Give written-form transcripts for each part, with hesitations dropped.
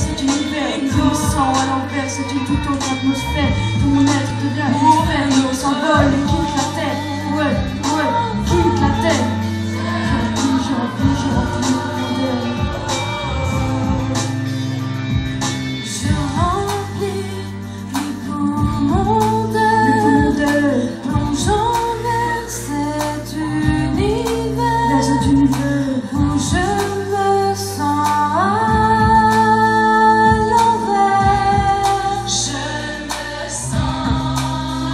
cet univers. Je me sens à l'envers, c'est une toute autre atmosphère. Tout mon être devient hémisphère. On s'envole et quitte la terre. Ouais, quitte la terre. J'ai rempli mes profondeurs. Je remplis mes poumons d'air, plongeant vers cet univers où je me sens à l'envers. Je me sens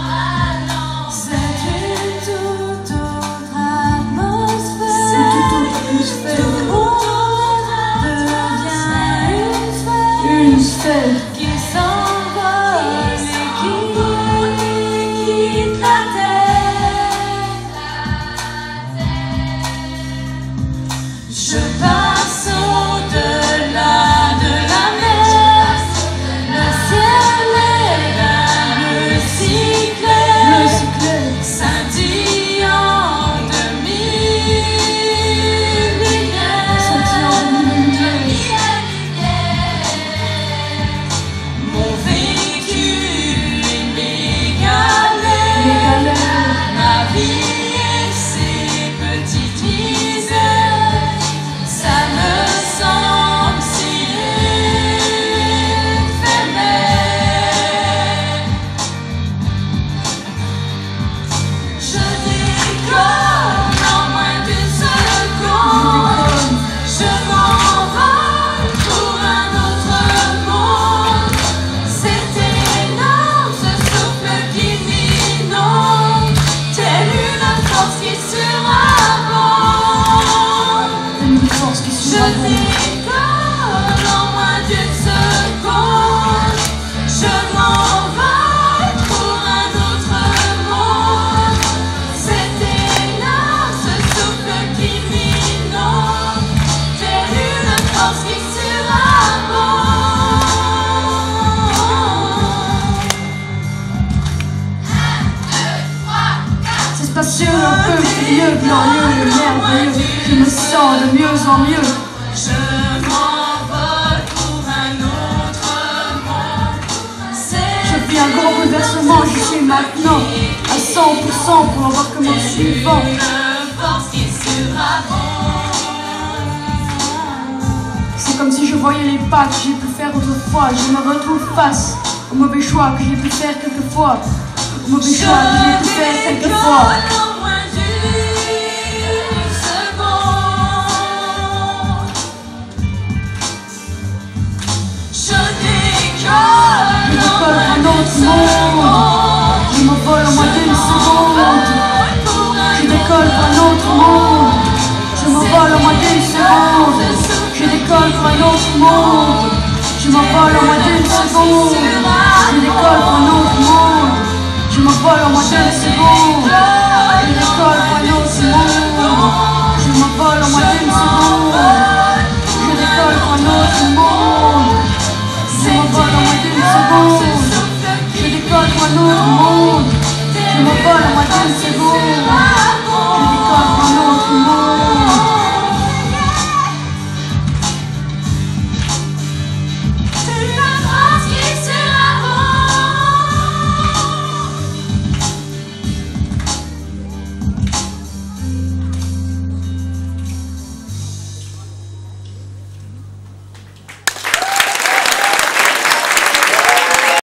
à l'envers. C'est une toute autre atmosphère. C'est une toute autre atmosphère. Tout le monde devient une sphère qui s'envole et qui quitte la terre. Je passe au-delà de la mer. Le ciel est d'un bleu si clair, scintillant de mille lumières. Mon véhicule et mes galères, ma vie et ses petites misères, ça me semble si éphémère. Je décolle en moins d'une seconde. Je m'envole pour un autre monde. C'est énorme ce souffle qui m'inonde, telle une force qui surabonde. Une force qui Je surabonde. décolle en moins d'une seconde. Je m'envole pour un autre monde. C'est énorme ce souffle qui m'inonde, telle une force qui surabonde. C'est spacieux, un peu furieux, glorieux, merveilleux. Je me sens de mieux en mieux. Je m'envole pour un autre monde. Je vis un grand bouleversement, je suis maintenant à 100% pour l'embarquement suivant. Une force qui surabonde. C'est comme si je voyais les pas que j'ai pu faire autrefois. Je me retrouve face au mauvais choix que j'ai pu faire quelquefois. Au mauvais choix que j'ai pu faire quelquefois. En moins d'une seconde. Je décolle Je en décolle moins un d'une autre monde. Je seconde. m'envole en moins d'une seconde. Je décolle pour un autre monde. Je m'envole en moins d'une seconde. Je décolle pour un autre monde. Je m'envole en moins d'une seconde. Je décolle pour un autre monde. Je m'envole en moins d'une seconde. Je décolle pour un autre monde. Je m'envole en moins d'une seconde. Je décolle pour un autre monde. Je m'envole en moins d'une seconde. Je décolle pour un autre monde. Je m'envole en moins d'une seconde.